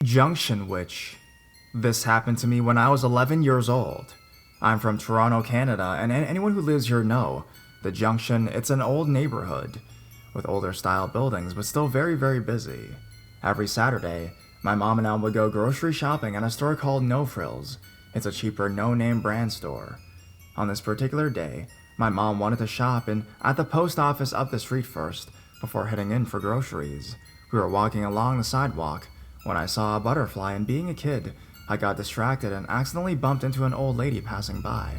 Junction Witch. This happened to me when I was 11 years old. I'm from Toronto, Canada, and anyone who lives here know the Junction, it's an old neighborhood with older style buildings but still very, very busy. Every Saturday, my mom and I would go grocery shopping at a store called No Frills. It's a cheaper no-name brand store. On this particular day, my mom wanted to shop at the post office up the street first before heading in for groceries. We were walking along the sidewalk when I saw a butterfly, and being a kid, I got distracted and accidentally bumped into an old lady passing by.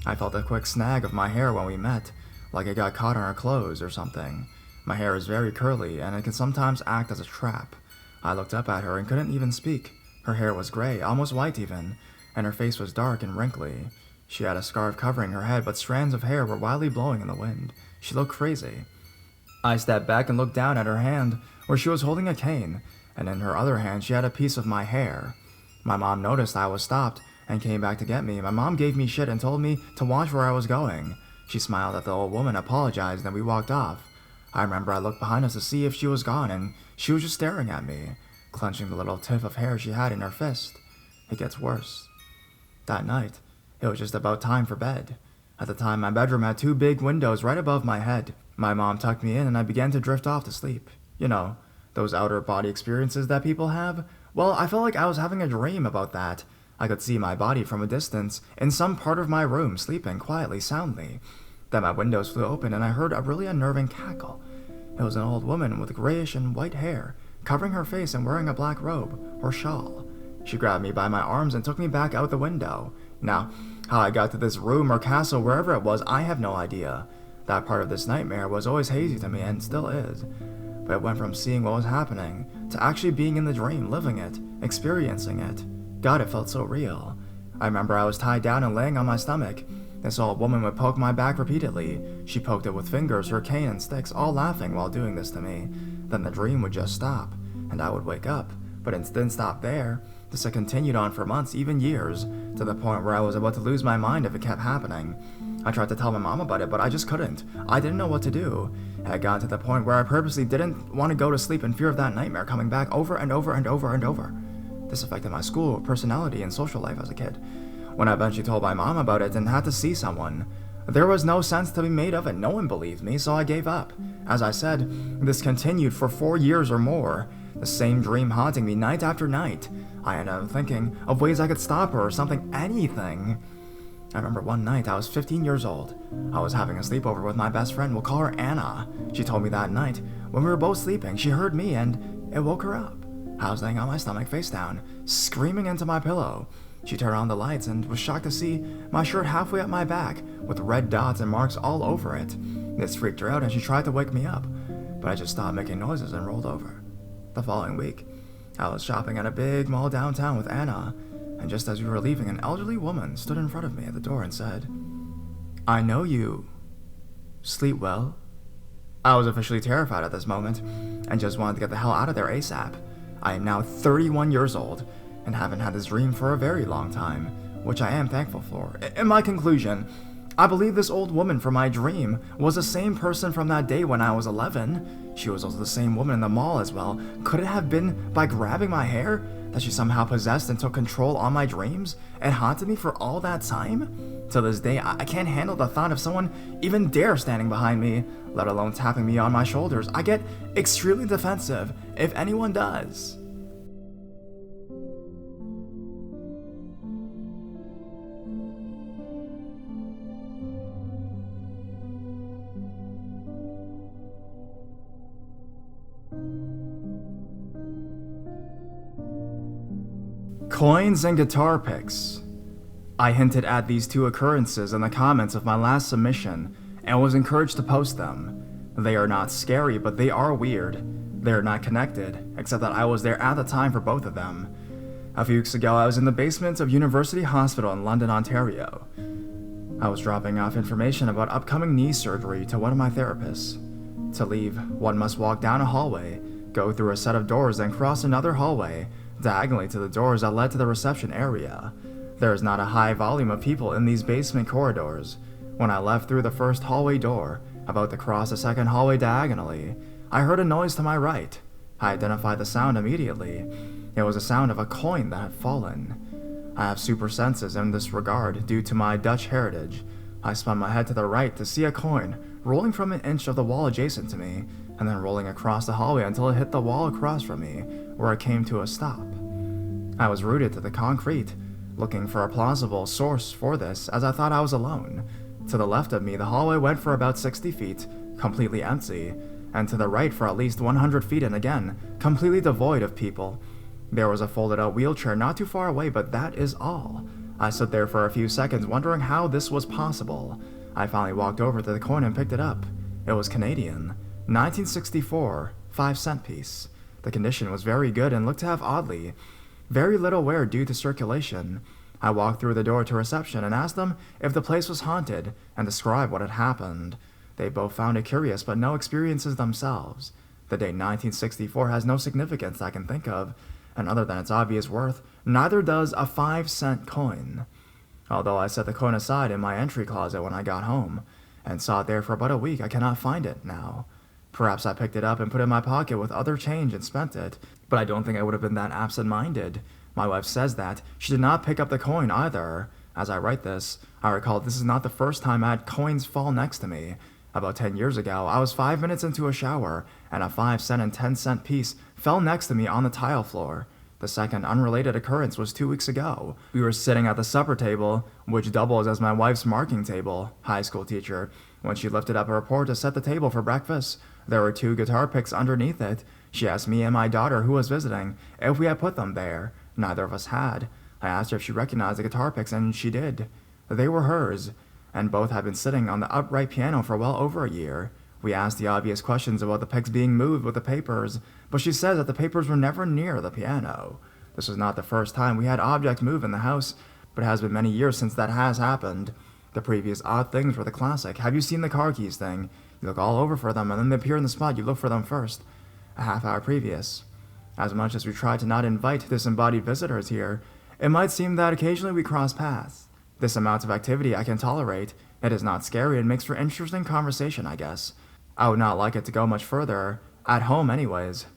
I felt a quick snag of my hair when we met, like it got caught in her clothes or something. My hair is very curly and it can sometimes act as a trap. I looked up at her and couldn't even speak. Her hair was gray, almost white even, and her face was dark and wrinkly. She had a scarf covering her head, but strands of hair were wildly blowing in the wind. She looked crazy. I stepped back and looked down at her hand, where she was holding a cane, and in her other hand she had a piece of my hair. My mom noticed I was stopped and came back to get me. My mom gave me shit and told me to watch where I was going. She smiled at the old woman, apologized, and we walked off. I remember I looked behind us to see if she was gone, and she was just staring at me, clenching the little tip of hair she had in her fist. It gets worse. That night, it was just about time for bed. At the time, my bedroom had two big windows right above my head. My mom tucked me in and I began to drift off to sleep. You know, those outer body experiences that people have? Well, I felt like I was having a dream about that. I could see my body from a distance, in some part of my room, sleeping quietly, soundly. Then my windows flew open and I heard a really unnerving cackle. It was an old woman with grayish and white hair, covering her face and wearing a black robe, or shawl. She grabbed me by my arms and took me back out the window. Now, how I got to this room or castle, wherever it was, I have no idea. That part of this nightmare was always hazy to me and still is. But it went from seeing what was happening to actually being in the dream, living it, experiencing it. God, it felt so real. I remember I was tied down and laying on my stomach. This old woman would poke my back repeatedly. She poked it with fingers, her cane, and sticks, all laughing while doing this to me. Then the dream would just stop, and I would wake up. But it didn't stop there. This had continued on for months, even years, to the point where I was about to lose my mind if it kept happening. I tried to tell my mom about it, but I just couldn't. I didn't know what to do. It had gotten to the point where I purposely didn't want to go to sleep in fear of that nightmare coming back over and over and over and over. This affected my school, personality, and social life as a kid. When I eventually told my mom about it and had to see someone, there was no sense to be made of it. No one believed me, so I gave up. As I said, this continued for 4 years or more, the same dream haunting me night after night. I ended up thinking of ways I could stop her or something, anything. I remember one night, I was 15 years old. I was having a sleepover with my best friend, we'll call her Anna. She told me that night, when we were both sleeping, she heard me and it woke her up. I was laying on my stomach face down, screaming into my pillow. She turned on the lights and was shocked to see my shirt halfway up my back, with red dots and marks all over it. This freaked her out and she tried to wake me up, but I just stopped making noises and rolled over. The following week, I was shopping at a big mall downtown with Anna, and just as we were leaving, an elderly woman stood in front of me at the door and said, "I know you. Sleep well." I was officially terrified at this moment, and just wanted to get the hell out of there ASAP. I am now 31 years old, and haven't had this dream for a very long time, which I am thankful for. In my conclusion, I believe this old woman from my dream was the same person from that day when I was 11. She was also the same woman in the mall as well. Could it have been by grabbing my hair that she somehow possessed and took control on my dreams and haunted me for all that time? To this day, I can't handle the thought of someone even dare standing behind me, let alone tapping me on my shoulders. I get extremely defensive if anyone does. Coins and guitar picks. I hinted at these two occurrences in the comments of my last submission and was encouraged to post them. They are not scary, but they are weird. They are not connected, except that I was there at the time for both of them. A few weeks ago, I was in the basement of University Hospital in London, Ontario. I was dropping off information about upcoming knee surgery to one of my therapists. To leave, one must walk down a hallway, go through a set of doors, then cross another hallway, diagonally to the doors that led to the reception area. There is not a high volume of people in these basement corridors. When I left through the first hallway door, about to cross the second hallway diagonally, I heard a noise to my right. I identified the sound immediately. It was the sound of a coin that had fallen. I have super senses in this regard due to my Dutch heritage. I spun my head to the right to see a coin rolling from an inch of the wall adjacent to me, and then rolling across the hallway until it hit the wall across from me, where it came to a stop. I was rooted to the concrete, looking for a plausible source for this, as I thought I was alone. To the left of me, the hallway went for about 60 feet, completely empty, and to the right for at least 100 feet, and again, completely devoid of people. There was a folded-out wheelchair not too far away, but that is all. I stood there for a few seconds, wondering how this was possible. I finally walked over to the coin and picked it up. It was Canadian. 1964, 5-cent piece. The condition was very good and looked to have oddly very little wear due to circulation. I walked through the door to reception and asked them if the place was haunted and described what had happened. They both found it curious, but no experiences themselves. The date 1964 has no significance I can think of, and other than its obvious worth, neither does a 5-cent coin. Although I set the coin aside in my entry closet when I got home, and saw it there for about a week, I cannot find it now. Perhaps I picked it up and put it in my pocket with other change and spent it, but I don't think I would have been that absent-minded. My wife says that she did not pick up the coin either. As I write this, I recall this is not the first time I had coins fall next to me. About 10 years ago, I was 5 minutes into a shower, and a 5-cent and 10-cent piece fell next to me on the tile floor. The second unrelated occurrence was 2 weeks ago. We were sitting at the supper table, which doubles as my wife's marking table, high school teacher. When she lifted up a report to set the table for breakfast, there were 2 guitar picks underneath it. She asked me and my daughter, who was visiting, if we had put them there. Neither of us had. I asked her if she recognized the guitar picks, and she did. They were hers, and both had been sitting on the upright piano for well over a year. We asked the obvious questions about the picks being moved with the papers, but she says that the papers were never near the piano. This was not the first time we had objects move in the house, but it has been many years since that has happened. The previous odd things were the classic, have you seen the car keys thing? You look all over for them, and then they appear in the spot you look for them first. A half hour previous. As much as we try to not invite disembodied visitors here, it might seem that occasionally we cross paths. This amount of activity I can tolerate. It is not scary and makes for interesting conversation, I guess. I would not like it to go much further. At home, anyways.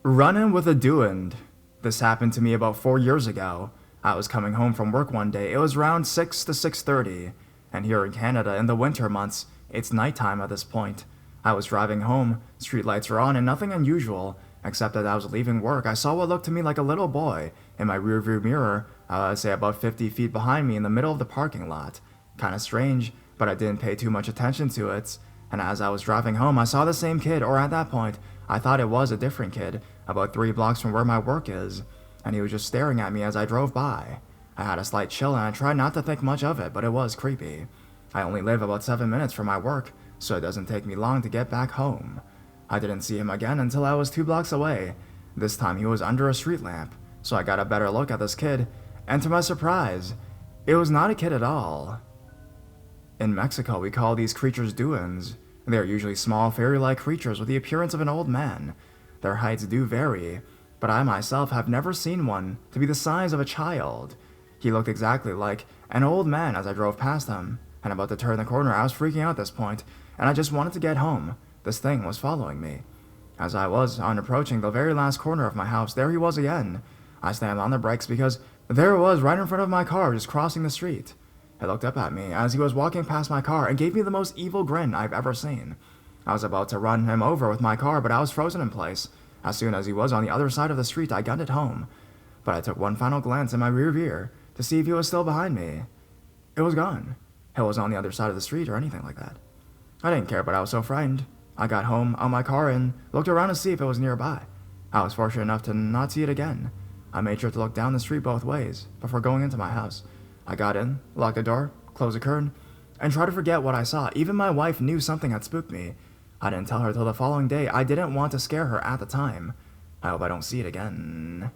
Runnin' with a doend. This happened to me about 4 years ago. I was coming home from work one day. It was around 6 to 6:30, and here in Canada in the winter months, it's nighttime at this point. I was driving home, streetlights were on, and nothing unusual, except that I was leaving work. I saw what looked to me like a little boy in my rearview mirror, I'd say about 50 feet behind me in the middle of the parking lot. Kinda strange, but I didn't pay too much attention to it. And as I was driving home, I saw the same kid, or at that point, I thought it was a different kid, about 3 blocks from where my work is, and he was just staring at me as I drove by. I had a slight chill and I tried not to think much of it, but it was creepy. I only live about 7 minutes from my work, so it doesn't take me long to get back home. I didn't see him again until I was 2 blocks away. This time he was under a street lamp, so I got a better look at this kid, and to my surprise, it was not a kid at all. In Mexico, we call these creatures duendes. They are usually small, fairy-like creatures with the appearance of an old man. Their heights do vary, but I myself have never seen one to be the size of a child. He looked exactly like an old man as I drove past him, and about to turn the corner, I was freaking out at this point, and I just wanted to get home. This thing was following me. As I was on approaching the very last corner of my house, there he was again. I slammed on the brakes because there it was right in front of my car, just crossing the street. He looked up at me as he was walking past my car and gave me the most evil grin I've ever seen. I was about to run him over with my car, but I was frozen in place. As soon as he was on the other side of the street, I gunned it home. But I took one final glance in my rear view to see if he was still behind me. It was gone. He wasn't on the other side of the street or anything like that. I didn't care, but I was so frightened. I got home on my car and looked around to see if it was nearby. I was fortunate enough to not see it again. I made sure to look down the street both ways before going into my house. I got in, locked the door, closed the curtain, and tried to forget what I saw. Even my wife knew something had spooked me. I didn't tell her till the following day. I didn't want to scare her at the time. I hope I don't see it again.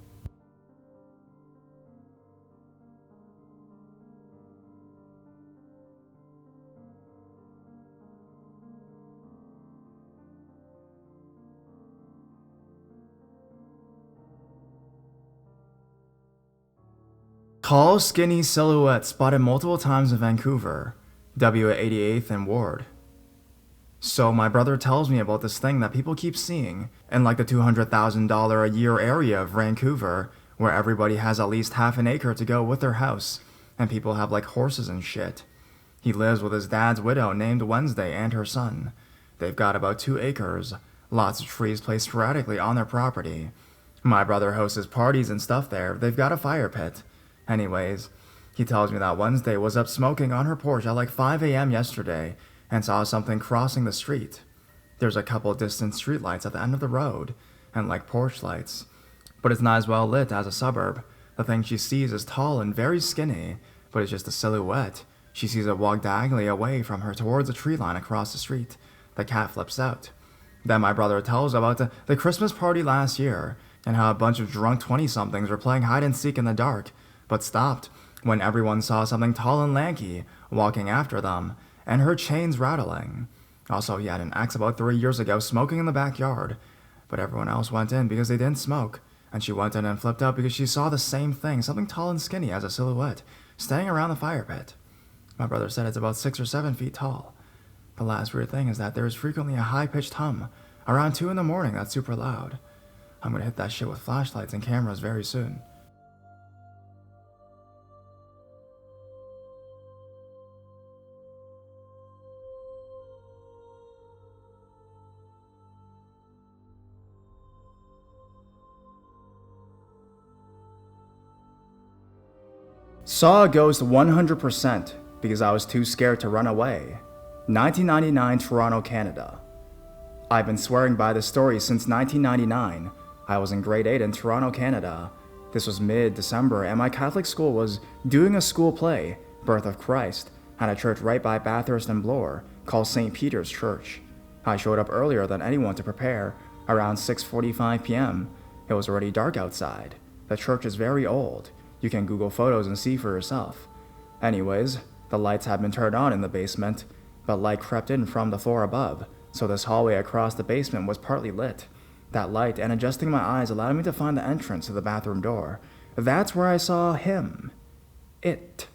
Tall, skinny silhouette spotted multiple times in Vancouver, W at 88th and Ward. So my brother tells me about this thing that people keep seeing in like the $200,000 a year area of Vancouver, where everybody has at least half an acre to go with their house, and people have like horses and shit. He lives with his dad's widow named Wednesday and her son. They've got about 2 acres, lots of trees placed sporadically on their property. My brother hosts his parties and stuff there. They've got a fire pit. Anyways, he tells me that Wednesday was up smoking on her porch at like 5 a.m. yesterday and saw something crossing the street. There's a couple distant streetlights at the end of the road, and like porch lights, but it's not as well lit as a suburb. The thing she sees is tall and very skinny, but it's just a silhouette. She sees it walk diagonally away from her towards a tree line across the street. The cat flips out. Then my brother tells about the Christmas party last year, and how a bunch of drunk 20-somethings were playing hide-and-seek in the dark, but stopped when everyone saw something tall and lanky walking after them, and heard chains rattling. Also, he had an ex about 3 years ago smoking in the backyard, but everyone else went in because they didn't smoke, and she went in and flipped out because she saw the same thing, something tall and skinny as a silhouette, standing around the fire pit. My brother said it's about 6 or 7 feet tall. The last weird thing is that there is frequently a high-pitched hum around 2 in the morning that's super loud. I'm gonna hit that shit with flashlights and cameras very soon. Saw a ghost 100% because I was too scared to run away. 1999, Toronto, Canada. I've been swearing by this story since 1999. I was in grade 8 in Toronto, Canada. This was mid-December, and my Catholic school was doing a school play, Birth of Christ, at a church right by Bathurst and Bloor, called St. Peter's Church. I showed up earlier than anyone to prepare, around 6:45 p.m. It was already dark outside. The church is very old. You can Google photos and see for yourself. Anyways, the lights had been turned on in the basement, but light crept in from the floor above, so this hallway across the basement was partly lit. That light and adjusting my eyes allowed me to find the entrance to the bathroom door. That's where I saw him. It.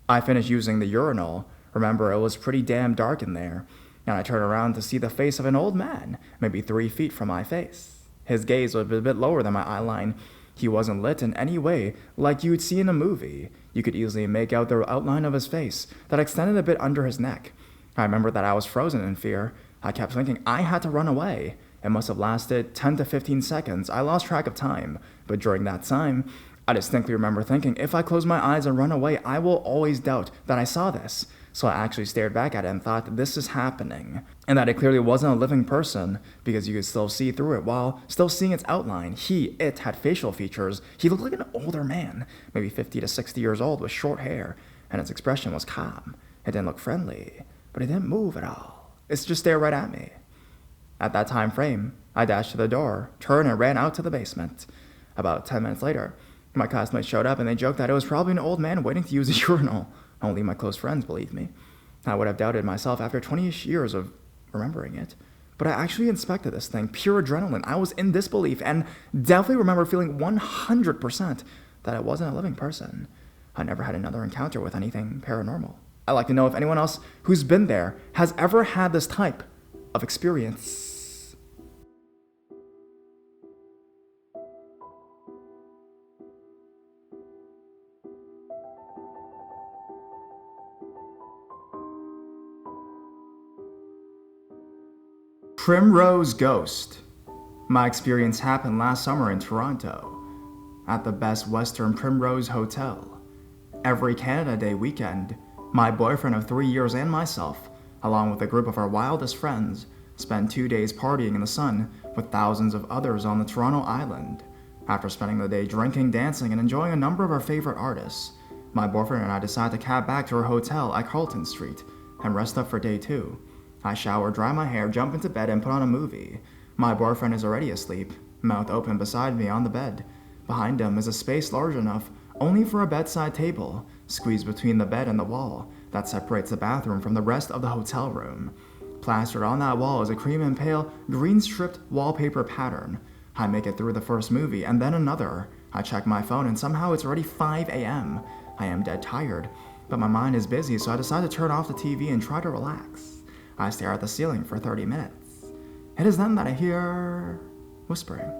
I finished using the urinal. Remember, it was pretty damn dark in there, and I turned around to see the face of an old man, maybe 3 feet from my face. His gaze was a bit lower than my eyeline. He wasn't lit in any way like you'd see in a movie. You could easily make out the outline of his face that extended a bit under his neck. I remember that I was frozen in fear. I kept thinking I had to run away. It must have lasted 10 to 15 seconds. I lost track of time, but during that time, I distinctly remember thinking, if I close my eyes and run away, I will always doubt that I saw this. So I actually stared back at it and thought, this is happening. And that it clearly wasn't a living person, because you could still see through it while still seeing its outline. It had facial features. He looked like an older man, maybe 50 to 60 years old with short hair, and its expression was calm. It didn't look friendly, but it didn't move at all. It just stared right at me. At that time frame, I dashed to the door, turned, and ran out to the basement. About 10 minutes later, my classmates showed up and they joked that it was probably an old man waiting to use a urinal. Only my close friends believed me. I would have doubted myself after 20-ish years of remembering it. But I actually inspected this thing, pure adrenaline. I was in disbelief and definitely remember feeling 100% that it wasn't a living person. I never had another encounter with anything paranormal. I'd like to know if anyone else who's been there has ever had this type of experience. Primrose Ghost. My experience happened last summer in Toronto, at the Best Western Primrose Hotel. Every Canada Day weekend, my boyfriend of 3 years and myself, along with a group of our wildest friends, spent 2 days partying in the sun with thousands of others on the Toronto Island. After spending the day drinking, dancing, and enjoying a number of our favorite artists, my boyfriend and I decided to cab back to our hotel at Carlton Street and rest up for day 2. I shower, dry my hair, jump into bed, and put on a movie. My boyfriend is already asleep, mouth open beside me on the bed. Behind him is a space large enough only for a bedside table, squeezed between the bed and the wall that separates the bathroom from the rest of the hotel room. Plastered on that wall is a cream and pale, green-stripped wallpaper pattern. I make it through the first movie and then another. I check my phone and somehow it's already 5 a.m. I am dead tired, but my mind is busy, so I decide to turn off the TV and try to relax. I stare at the ceiling for 30 minutes. It is then that I hear whispering.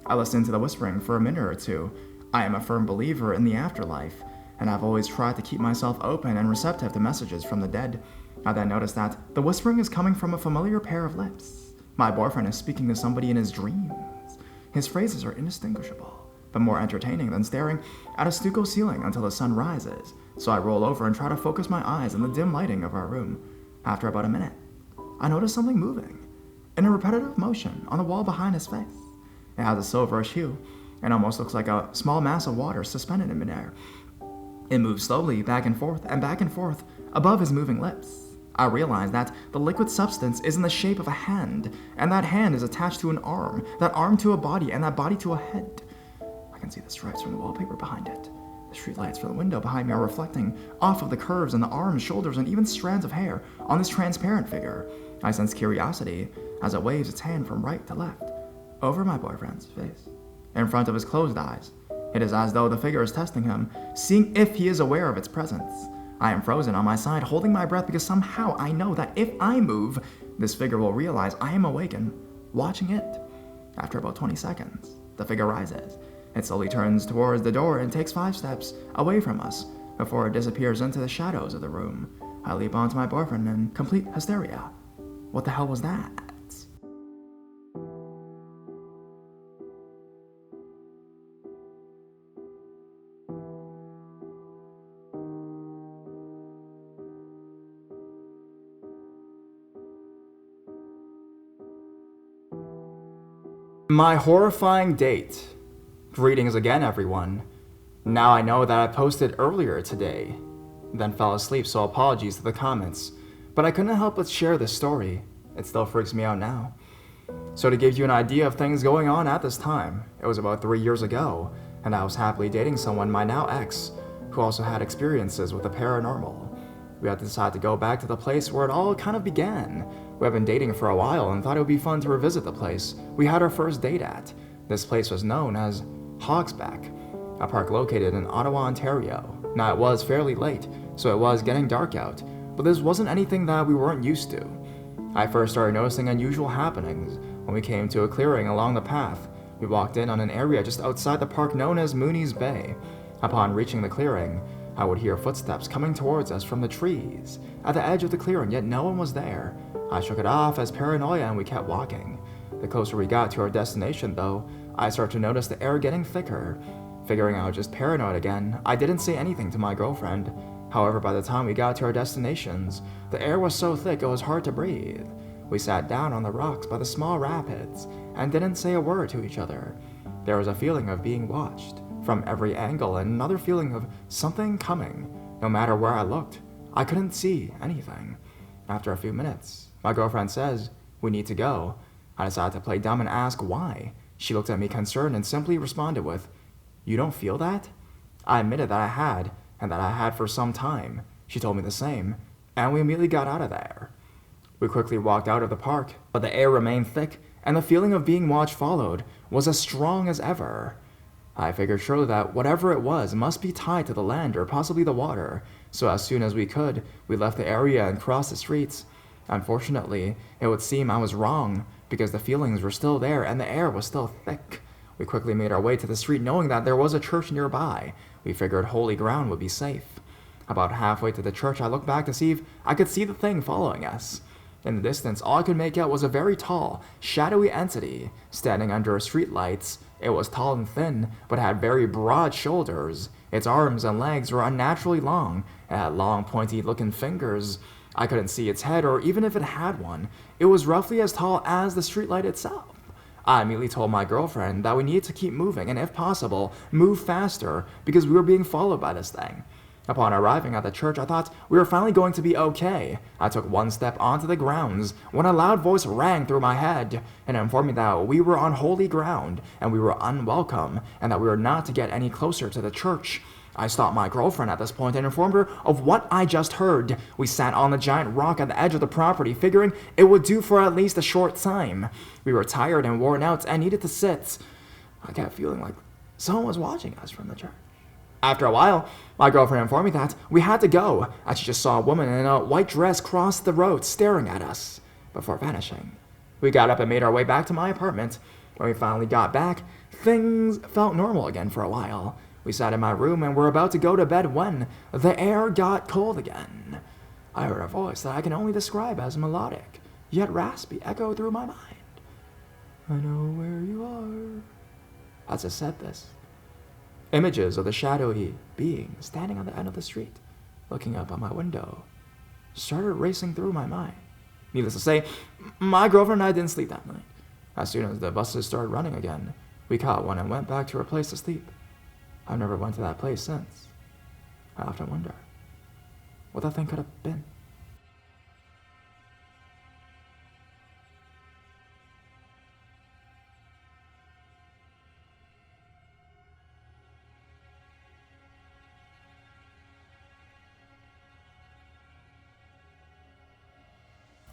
I listen to the whispering for a minute or two. I am a firm believer in the afterlife, and I've always tried to keep myself open and receptive to messages from the dead. I then notice that the whispering is coming from a familiar pair of lips. My boyfriend is speaking to somebody in his dreams. His phrases are indistinguishable, but more entertaining than staring at a stucco ceiling until the sun rises, so I roll over and try to focus my eyes in the dim lighting of our room. After about a minute, I notice something moving, in a repetitive motion on the wall behind his face. It has a silverish hue, and almost looks like a small mass of water suspended in midair. It moves slowly back and forth above his moving lips. I realize that the liquid substance is in the shape of a hand, and that hand is attached to an arm, that arm to a body, and that body to a head. I can see the stripes from the wallpaper behind it. The streetlights from the window behind me are reflecting off of the curves and the arms, shoulders, and even strands of hair on this transparent figure. I sense curiosity as it waves its hand from right to left, over my boyfriend's face, in front of his closed eyes. It is as though the figure is testing him, seeing if he is aware of its presence. I am frozen on my side, holding my breath because somehow I know that if I move, this figure will realize I am awake and watching it. After about 20 seconds, the figure rises. It slowly turns towards the door and takes 5 steps away from us before it disappears into the shadows of the room. I leap onto my boyfriend in complete hysteria. What the hell was that? My horrifying date. Greetings again, everyone. Now I know that I posted earlier today, then fell asleep, so apologies to the comments, but I couldn't help but share this story. It still freaks me out now. So to give you an idea of things going on at this time, it was about 3 years ago, and I was happily dating someone, my now ex, who also had experiences with the paranormal. We had to decide to go back to the place where it all kind of began. We had been dating for a while and thought it would be fun to revisit the place we had our first date at. This place was known as Hogsback, a park located in Ottawa, Ontario. Now it was fairly late, so it was getting dark out, but this wasn't anything that we weren't used to. I first started noticing unusual happenings when we came to a clearing along the path. We walked in on an area just outside the park known as Mooney's Bay. Upon reaching the clearing, I would hear footsteps coming towards us from the trees at the edge of the clearing, yet no one was there. I shook it off as paranoia and we kept walking. The closer we got to our destination, though, I started to notice the air getting thicker. Figuring I was just paranoid again, I didn't say anything to my girlfriend. However, by the time we got to our destinations, the air was so thick it was hard to breathe. We sat down on the rocks by the small rapids and didn't say a word to each other. There was a feeling of being watched from every angle and another feeling of something coming. No matter where I looked, I couldn't see anything. After a few minutes, my girlfriend says, "We need to go." I decided to play dumb and ask why. She looked at me concerned and simply responded with, "You don't feel that?" I admitted that I had, and that I had for some time. She told me the same, and we immediately got out of there. We quickly walked out of the park, but the air remained thick, and the feeling of being watched followed was as strong as ever. I figured surely that whatever it was must be tied to the land or possibly the water, so as soon as we could, we left the area and crossed the streets. Unfortunately, it would seem I was wrong, because the feelings were still there and the air was still thick. We quickly made our way to the street knowing that there was a church nearby. We figured holy ground would be safe. About halfway to the church, I looked back to see if I could see the thing following us. In the distance, all I could make out was a very tall, shadowy entity standing under streetlights. It was tall and thin, but had very broad shoulders. Its arms and legs were unnaturally long. It had long, pointy-looking fingers. I couldn't see its head, or even if it had one. It was roughly as tall as the streetlight itself. I immediately told my girlfriend that we needed to keep moving, and if possible, move faster, because we were being followed by this thing. Upon arriving at the church, I thought we were finally going to be okay. I took one step onto the grounds when a loud voice rang through my head and informed me that we were on holy ground and we were unwelcome and that we were not to get any closer to the church. I stopped my girlfriend at this point and informed her of what I just heard. We sat on the giant rock at the edge of the property, figuring it would do for at least a short time. We were tired and worn out and needed to sit. I kept feeling like someone was watching us from the church. After a while, my girlfriend informed me that we had to go, as she just saw a woman in a white dress cross the road staring at us before vanishing. We got up and made our way back to my apartment. When we finally got back, things felt normal again for a while. We sat in my room and were about to go to bed when the air got cold again. I heard a voice that I can only describe as melodic, yet raspy, echo through my mind. I know where you are. As I said this, images of the shadowy being standing on the end of the street, looking up at my window, started racing through my mind. Needless to say, my girlfriend and I didn't sleep that night. As soon as the buses started running again, we caught one and went back to her place to sleep. I've never went to that place since. I often wonder what that thing could have been.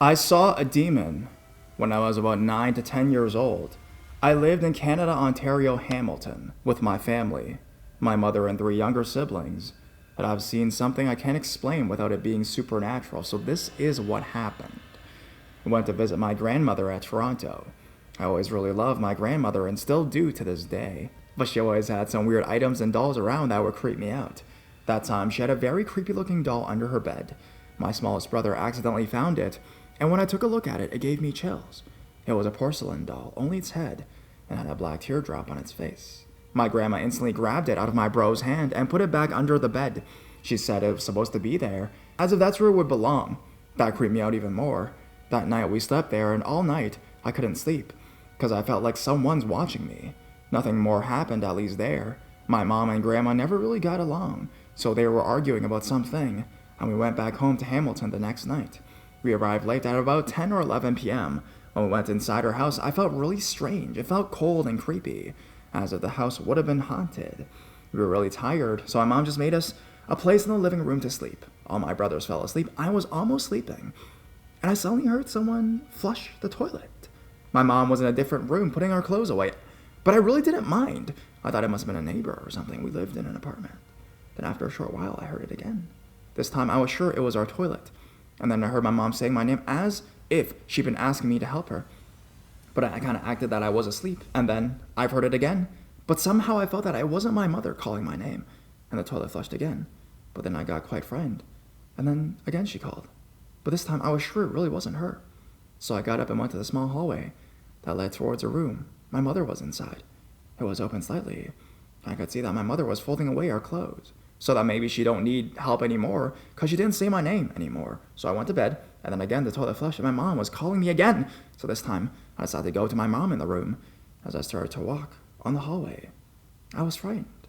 I saw a demon when I was about 9 to 10 years old. I lived in Canada, Ontario, Hamilton, with my family, my mother and 3 younger siblings. But I've seen something I can't explain without it being supernatural, so this is what happened. I went to visit my grandmother at Toronto. I always really loved my grandmother and still do to this day, but she always had some weird items and dolls around that would creep me out. That time, she had a very creepy looking doll under her bed. My smallest brother accidentally found it, and when I took a look at it, it gave me chills. It was a porcelain doll, only its head, and had a black teardrop on its face. My grandma instantly grabbed it out of my bro's hand and put it back under the bed. She said it was supposed to be there, as if that's where it would belong. That creeped me out even more. That night we slept there, and all night I couldn't sleep, because I felt like someone's watching me. Nothing more happened, at least there. My mom and grandma never really got along, so they were arguing about something, and we went back home to Hamilton the next night. We arrived late at about 10 or 11 p.m. When we went inside her house, I felt really strange. It felt cold and creepy, as if the house would have been haunted. We were really tired, so my mom just made us a place in the living room to sleep. All my brothers fell asleep. I was almost sleeping, and I suddenly heard someone flush the toilet. My mom was in a different room putting our clothes away, but I really didn't mind. I thought it must have been a neighbor or something. We lived in an apartment. Then after a short while, I heard it again. This time I was sure it was our toilet. And then I heard my mom saying my name as if she'd been asking me to help her. But I kind of acted that I was asleep. And then I've heard it again. But somehow I felt that it wasn't my mother calling my name. And the toilet flushed again. But then I got quite frightened. And then again she called. But this time I was sure it really wasn't her. So I got up and went to the small hallway that led towards a room. My mother was inside. It was open slightly. I could see that my mother was folding away our clothes, so that maybe she don't need help anymore, because she didn't say my name anymore. So I went to bed, and then again the toilet flushed, and my mom was calling me again. So this time, I decided to go to my mom in the room. As I started to walk on the hallway, I was frightened.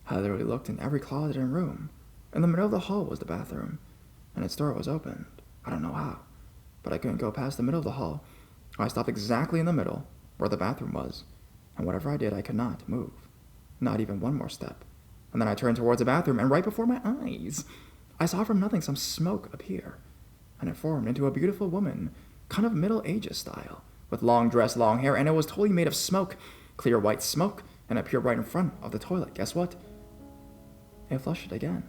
I literally looked in every closet and room. In the middle of the hall was the bathroom, and its door was opened. I don't know how, but I couldn't go past the middle of the hall. I stopped exactly in the middle, where the bathroom was, and whatever I did, I could not move. Not even one more step. And then I turned towards the bathroom, and right before my eyes, I saw from nothing some smoke appear. And it formed into a beautiful woman, kind of Middle Ages style, with long dress, long hair, and it was totally made of smoke, clear white smoke, and it appeared right in front of the toilet. Guess what? It flushed again.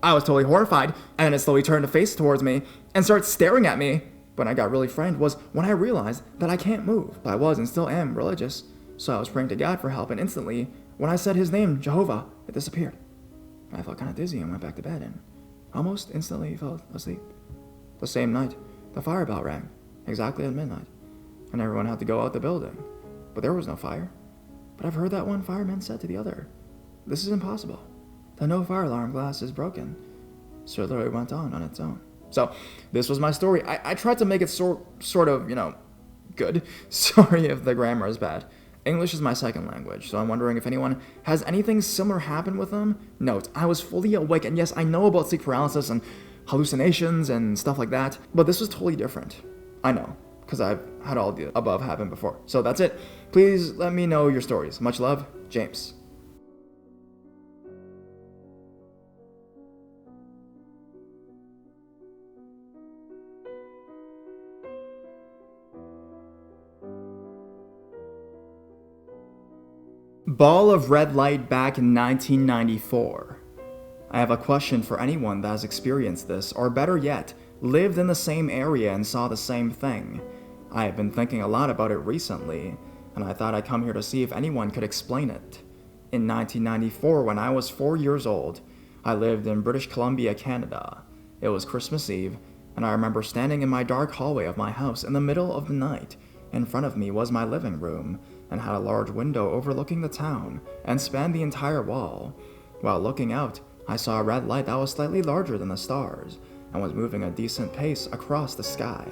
I was totally horrified, and then it slowly turned to face towards me and started staring at me. When I got really frightened was when I realized that I can't move. I was and still am religious, so I was praying to God for help, and instantly, when I said his name, Jehovah, it disappeared. I felt kind of dizzy and went back to bed and almost instantly fell asleep. The same night, the fire bell rang, exactly at midnight, and everyone had to go out the building. But there was no fire. But I've heard that one fireman said to the other, "This is impossible. The no fire alarm glass is broken." So it literally went on its own. So this was my story. I tried to make it sort of, good. Sorry if the grammar is bad. English is my second language, so I'm wondering if anyone has anything similar happen with them. Note, I was fully awake, and yes, I know about sleep paralysis and hallucinations and stuff like that, but this was totally different. I know, because I've had all the above happen before. So that's it. Please let me know your stories. Much love, James. Ball of red light back in 1994. I have a question for anyone that has experienced this, or better yet, lived in the same area and saw the same thing. I have been thinking a lot about it recently, and I thought I'd come here to see if anyone could explain it. In 1994, when I was 4 years old, I lived in British Columbia, Canada. It was Christmas Eve, and I remember standing in my dark hallway of my house in the middle of the night. In front of me was my living room, and had a large window overlooking the town, and spanned the entire wall. While looking out, I saw a red light that was slightly larger than the stars, and was moving a decent pace across the sky.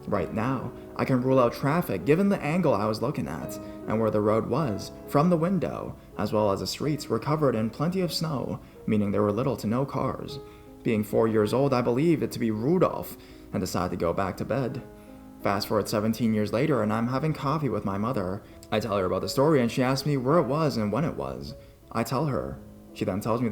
Right now, I can rule out traffic given the angle I was looking at, and where the road was, from the window, as well as the streets were covered in plenty of snow, meaning there were little to no cars. Being 4 years old, I believed it to be Rudolph, and decided to go back to bed. Fast forward 17 years later, and I'm having coffee with my mother. I tell her about the story, and she asks me where it was and when it was. I tell her. She then tells me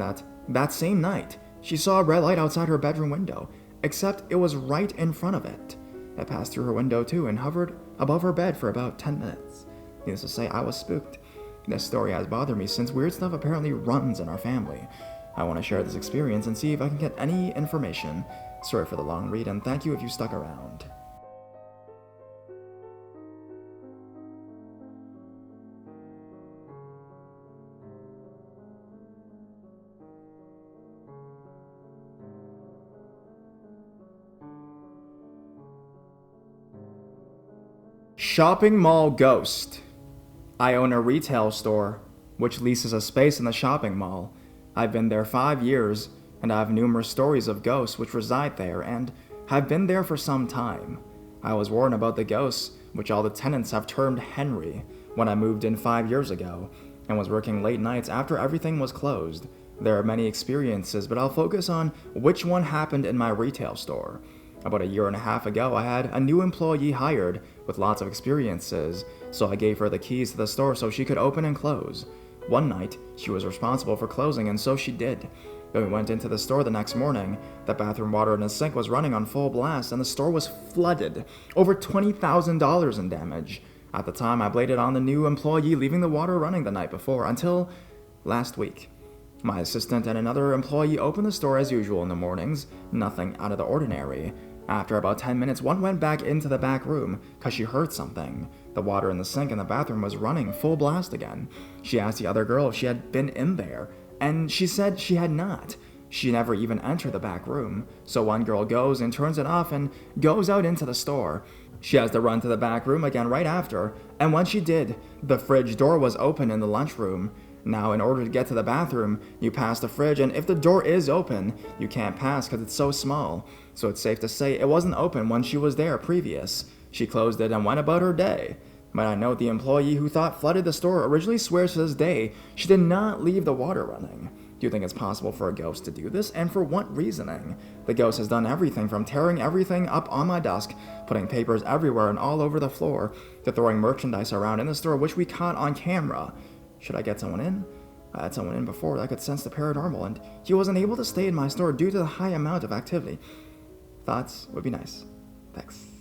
that same night, she saw a red light outside her bedroom window, except it was right in front of it. It passed through her window too and hovered above her bed for about 10 minutes. Needless to say, I was spooked. This story has bothered me since weird stuff apparently runs in our family. I want to share this experience and see if I can get any information. Sorry for the long read, and thank you if you stuck around. Shopping mall ghost. I own a retail store, which leases a space in the shopping mall. I've been there 5 years, and I have numerous stories of ghosts which reside there, and have been there for some time. I was warned about the ghosts, which all the tenants have termed Henry, when I moved in 5 years ago, and was working late nights after everything was closed. There are many experiences, but I'll focus on which one happened in my retail store. About a year and a half ago, I had a new employee hired with lots of experiences, so I gave her the keys to the store so she could open and close. One night, she was responsible for closing, and so she did. When we went into the store the next morning, the bathroom water in the sink was running on full blast, and the store was flooded. Over $20,000 in damage. At the time, I blamed it on the new employee leaving the water running the night before, until last week. My assistant and another employee opened the store as usual in the mornings, nothing out of the ordinary. After about 10 minutes, one went back into the back room because she heard something. The water in the sink in the bathroom was running full blast again. She asked the other girl if she had been in there, and she said she had not. She never even entered the back room. So one girl goes and turns it off and goes out into the store. She has to run to the back room again right after, and when she did, the fridge door was open in the lunchroom. Now, in order to get to the bathroom, you pass the fridge, and if the door is open, you can't pass because it's so small. So it's safe to say it wasn't open when she was there previous. She closed it and went about her day. Might I note the employee who thought flooded the store originally swears to this day she did not leave the water running. Do you think it's possible for a ghost to do this, and for what reasoning? The ghost has done everything from tearing everything up on my desk, putting papers everywhere and all over the floor, to throwing merchandise around in the store which we caught on camera. Should I get someone in? I had someone in before that could sense the paranormal, and he wasn't able to stay in my store due to the high amount of activity. Thoughts would be nice. Thanks.